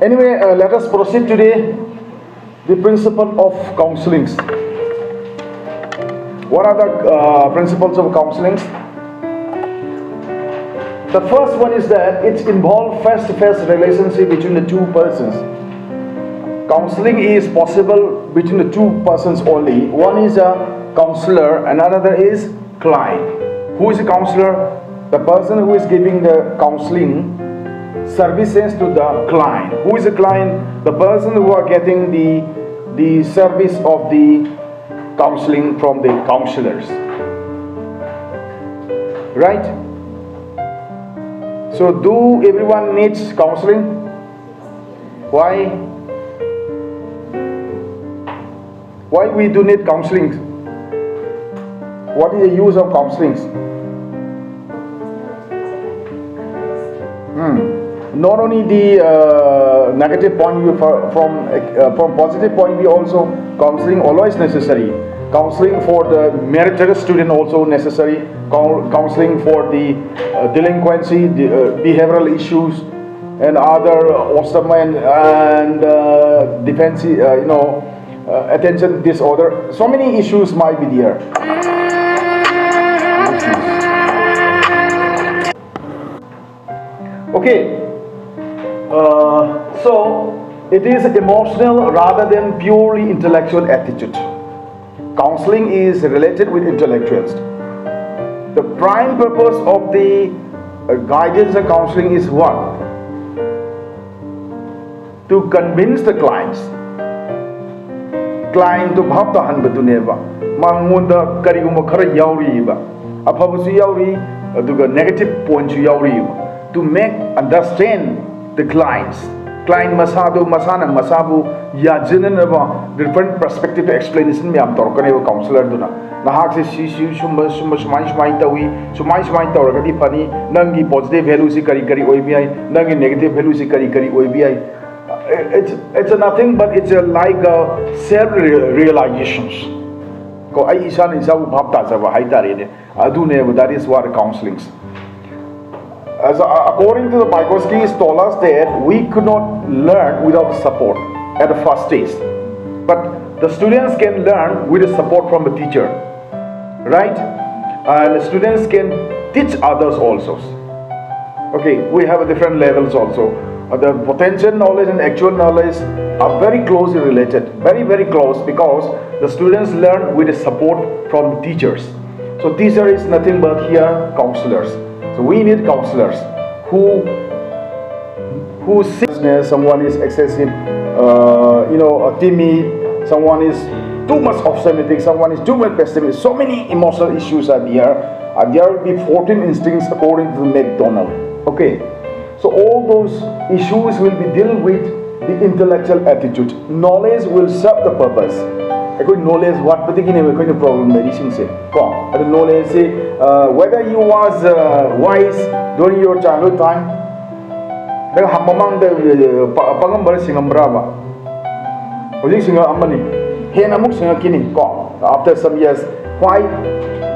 Anyway, let us proceed today. The principle of counselings. What are the principles of counselings? The first one is that it involves face-to-face relationship between the two persons. Counseling is possible between the two persons only. One is a counselor and another is client. Who is a counselor? The person who is giving the counseling services to the client. Who is the client? The person who are getting the service of the counseling from the counselors. Right? So do everyone needs counseling? Why? Why we do need counseling? What is the use of counseling? Not only the negative point of view, from positive point of view also, counseling always necessary. Counseling for the meritorious student also necessary. Counseling for the delinquency, the behavioral issues, and other awesome and defensive, attention disorder. So many issues might be there. Okay. So it is emotional rather than purely intellectual attitude. Counseling is related with intellectuals. The prime purpose of the guidance and counseling is what? To convince the clients. Client to bhapta hanbatuneva. Mangunda kariguma khara yauriba. Aphabusu yauri aduga negative points yauriba. To make understand the clients. Client masado masana masabu yajinanaba different perspective explanation me am torkaneva counselor duna. Nahak se sumai toragadi funny nangi positive value si kari oibi nangi negative value si kari oibi. It's a nothing but it's a like a self realizations. Ko ai isan isabu bhapta jaba haitare ne adune that is what counselings. According to the Vygotsky, told us that we could not learn without support at the first stage, but the students can learn with the support from the teacher, right? And the students can teach others also. Okay, we have different levels also. The potential knowledge and actual knowledge are very closely related, very close, because the students learn with the support from the teachers. So teacher is nothing but here counselors. So we need counselors who see someone is excessive, timid, someone is too much optimistic, someone is too much pessimistic. So many emotional issues are there. There will be 14 instincts according to McDonald. Okay, so all those issues will be dealt with the intellectual attitude. Knowledge will serve the purpose. Knowledge what particular problem medicine say. The knowledge say whether you was wise during your childhood time. Hamamang the pagambar singambrava. Singa amani. Henamuk singa kini. After some years, why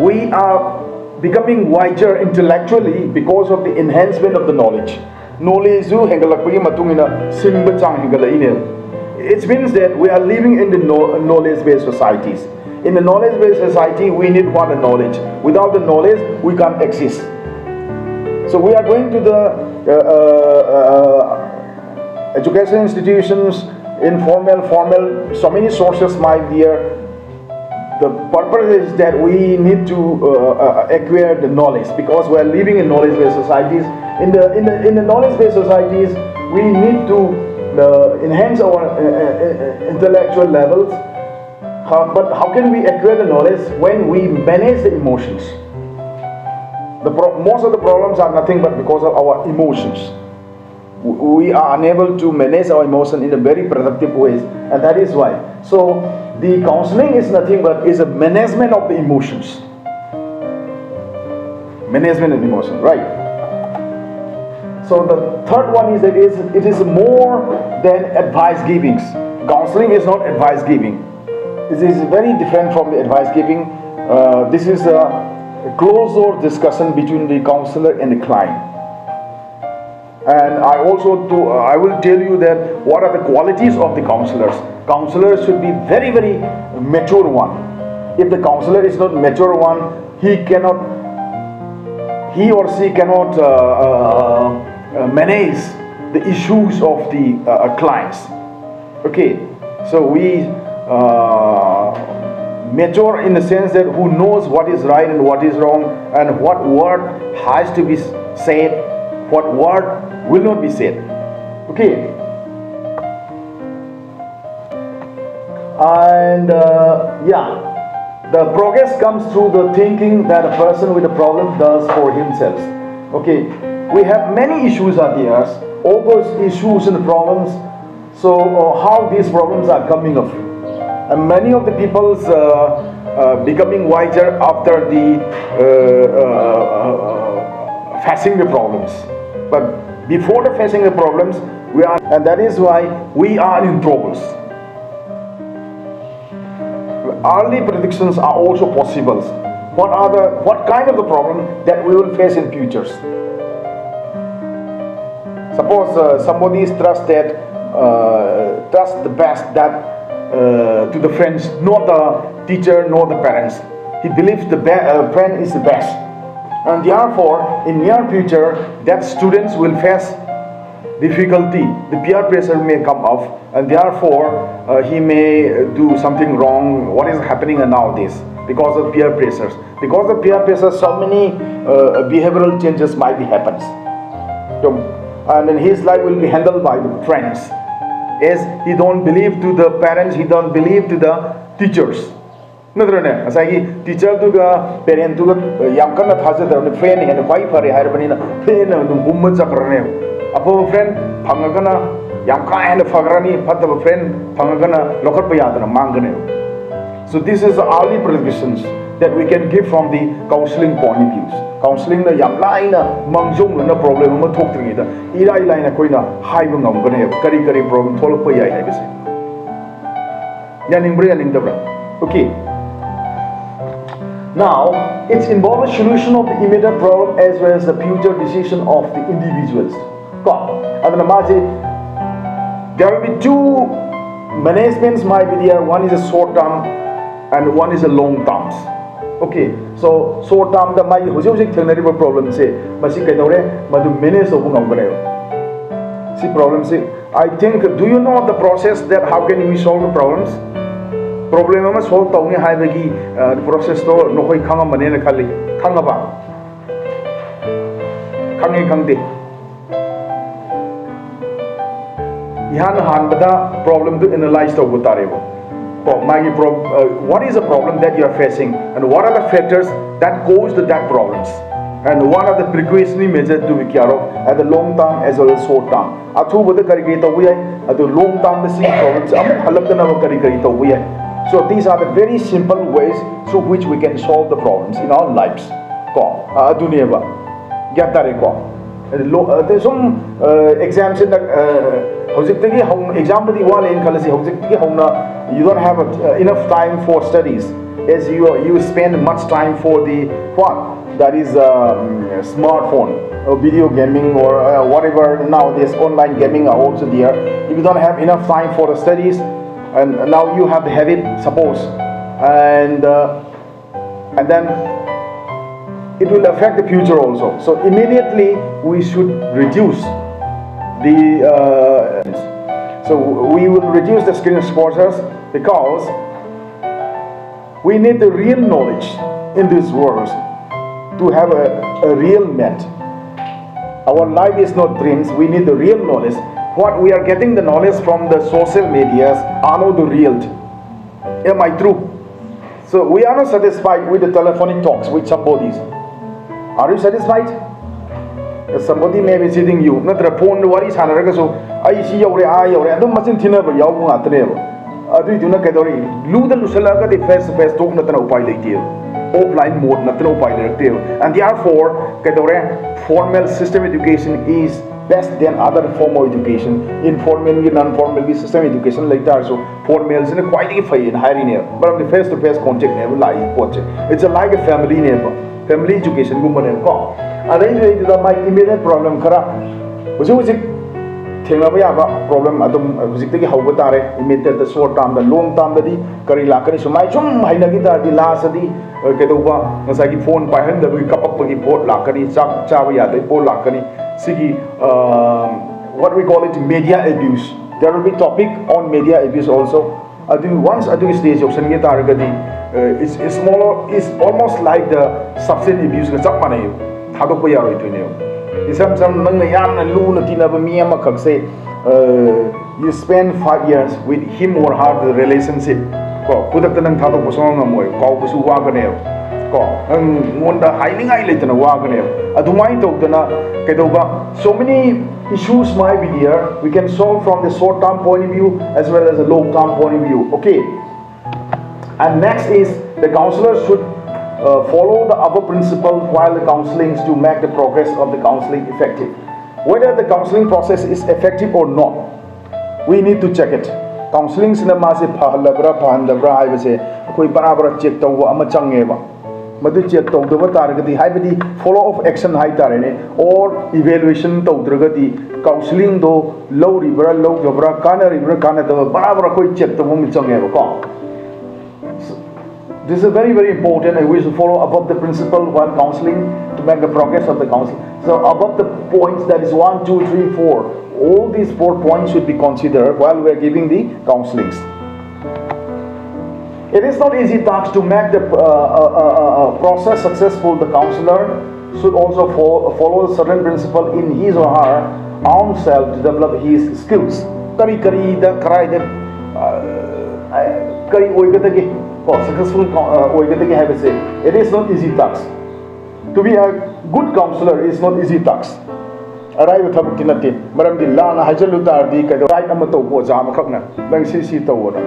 we are becoming wiser intellectually because of the enhancement of the knowledge. Knowledge you hengalakpagi matungina singbachang hengalainel. It means that we are living in the knowledge-based societies. In the knowledge-based society, we need what? The knowledge. Without the knowledge, we can't exist. So we are going to the education institutions, informal, formal, so many sources might be there. The purpose is that we need to acquire the knowledge, because we are living in knowledge-based societies. In the knowledge-based societies, we need to enhance our intellectual levels. But how can we acquire the knowledge? When we manage the emotions. Most of the problems are nothing but because of our emotions. We are unable to manage our emotion in a very productive ways, and that is why. So the counseling is nothing but is a management of the emotions. Management of emotion, right? So the third one is that it is more than advice giving. Counseling is not advice giving. It is very different from the advice giving. This is a closed door discussion between the counselor and the client. And I will tell you that what are the qualities of the counselors. Counselors should be very, very mature one. If the counselor is not mature one, he or she cannot manage the issues of the clients. Okay, so we mature in the sense that who knows what is right and what is wrong, and what word has to be said, what word will not be said. Okay, and the progress comes through the thinking that a person with a problem does for himself. Okay, we have many issues are there, all those issues and problems. So how these problems are coming up, and many of the people's becoming wiser after the facing the problems. But before the facing the problems, and that is why we are in troubles. Early predictions are also possible. What kind of the problem that we will face in futures? Suppose somebody is trust the best that to the friends, not the teacher, nor the parents. He believes the friend is the best, and therefore in near future that students will face difficulty. The peer pressure may come up, and therefore he may do something wrong. What is happening nowadays because of peer pressures? Because of peer pressure, so many behavioral changes might be happens. So, and then his life will be handled by the friends, as he don't believe to the parents, he don't believe to the teachers. Nadrane, asagi teacher to the parent to the yamkana thaja the friend and quite for a harbin friend and woman zakrane. Apo friend Pangagana Yamka and Fagrani, part of a friend Pangagana Lokapayadana Mangane. So this is the early predictions that we can give from the counseling point of view. Counseling the Yamlaina Mangjung no problem talk to it. Ila line Koina Haibung Gane, Kari problem Tolopaya. Yaning Brian okay. Now it's involves a solution of the immediate problem as well as the future decision of the individuals. There will be two managements might be there. One is a short term and one is a long term. Okay, so short term the my technical problem say, but see manage see problem say. I think, do you know the process that how can we solve the problems? Problem solve the process to no hoi khanga manena khali khanga ba khangi khangde ihan hanbada problem to analyze to butarebo. What is the problem that you are facing, and what are the factors that cause that problems, and what are the precautionary measures to be care of at the long term as well as short term. Athu bada kari kari to we at the long term the same problems halak na kari kari to we. So these are the very simple ways through which we can solve the problems in our lives. Ko aduneba get that ko. There's some exams in the example you don't have enough time for studies, as you spend much time for the that is smartphone or video gaming or whatever. Nowadays online gaming are also there. If you don't have enough time for the studies, and now you have the habit, suppose, and then it will affect the future also. So immediately we should reduce the so we will reduce the screen exposures, because we need the real knowledge in this world to have a real met. Our life is not dreams. We need the real knowledge. What we are getting the knowledge from the social medias are not the real. Am I true? So we are not satisfied with the telephonic talks with somebody. Are you satisfied? Somebody may be sitting you, not a phone worries, so I see your eye or I don't much in Tina, but you won't do not get away. Luda Lucelaga, the face to face talk, not an pilot deal. Offline mode, not no pilot deal. And therefore, formal system education is best than other formal education. Informal and non-formal system education like that. So formal is quite in higher near, but the face to face contact never lie. It's like a family neighbor. Family education woman and call. Arrange my immediate problem. Hujik thengaba yaba problem adum hujik hauba tare immediate short term the long term di kari lakani sumai chum hainagi ta di last di kedoba ngasagi phone paihan da kapak pagi bot lakani chak chawa ya dai bot lakani sigi what we call it media abuse. There will be topic on media abuse also. Once adu stage option ge targadi it's smaller, it's almost like the substance abuse ga chap manai thadok ya roi tuine some nang yam na lu na tinaba mi ama khak say you spend 5 years with him or her the relationship ko pudak nang thadok bosong ngamoi ko busu wa ga ne ko ang monda hiding ai letana wa ga ne adumai tokdana kedoba so many issues might be there. We can solve from the short term point of view as well as the long term point of view. Okay. And next is the counselor should follow the above principle while the counseling to make the progress of the counseling effective. Whether the counseling process is effective or not, we need to check it. Counseling cinema se phalabra phandabra haibase koi barabara check tawwa ama changeba. Madu check tawdaba taragati haibadi follow up action hai tarene or evaluation tawdragati counseling do low ribra low jabra kana ribra kana da barabara koi check tawwa mi changeba ko. This is very, very important, and we should follow above the principle while counseling to make the progress of the counseling. So above the points, that is 1, 2, 3, 4, all these 4 points should be considered while we are giving the counselings. It is not easy task to make the process successful. The counselor should also follow a certain principle in his or her own self to develop his skills. Successful it is not easy task. To be a good counselor is not easy task. Arrive at Habukinati, Madam Dilana Hajalutar, the right Amato, Zamakana, then see Tawada.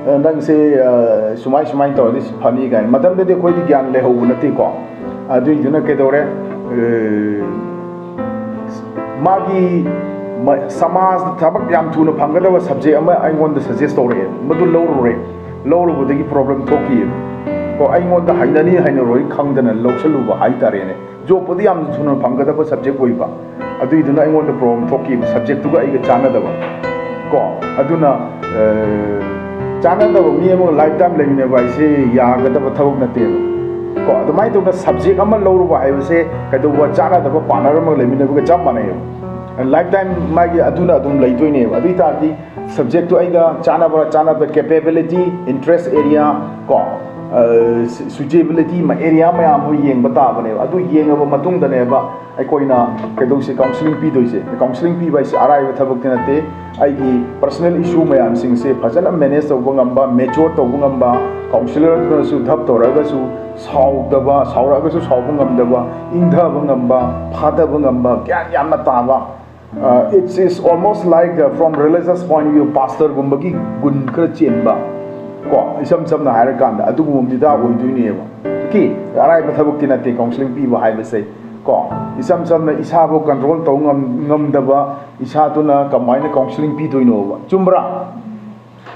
And then say, Sumai Smaito, this Paniga, Madame de Quodigan Leho Natiko. I do you know Kedore Magi Samas, the Tabak Yam Tuna Pangada was subject. I want to suggest story, Madu low rate. Low with the problem talking. For I want the Hainani Hainaroi Kangdan and Lochaluba Haitarene. Joe Podiam Tuna Pangada was subject Wiba. I do not want the problem talking subject to a Chana. Go. Aduna Chana the Mimo lifetime lemon I say Yagata Natil. Go. The might of the subject I'm a low I will say Kadu Chana the Panorama lemon Jamane. And lifetime Magi Aduna Dum Laituine. Aditati. Subject to aiga chana capability, interest area, suitability, my area, my amu yeng batabane, adu yeng of matung daneba, I coina, Kadosi counseling P doise, the counseling P by arrive with Habukinate, I personal issue may am sing say, Pasana menace of Bungamba, mature to Bungamba, counselor su dhap to Ragasu, Sau daba, Sauragasu Saubungam daba, Indha Bungamba, Pata Bungamba, Yamatava. It is almost like from religious point of view, Pastor Gumbagi Gun Krachinba. Some na Harakanda, Adumida will do near. Okay, arrive at Habukinate counseling people, I will say. Some Ishabo control Tongam Daba, Ishatuna, combine counseling people in over. Chumbra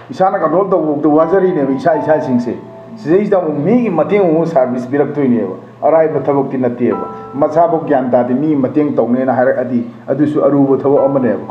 Isana control the Wazari, Isha Singh. Says the me Matin service Birak to never. Arrive at Habukinate. Masabo Gyanta, the me Matin Tong and Haradi, Adusu Aru, whatever Omanev.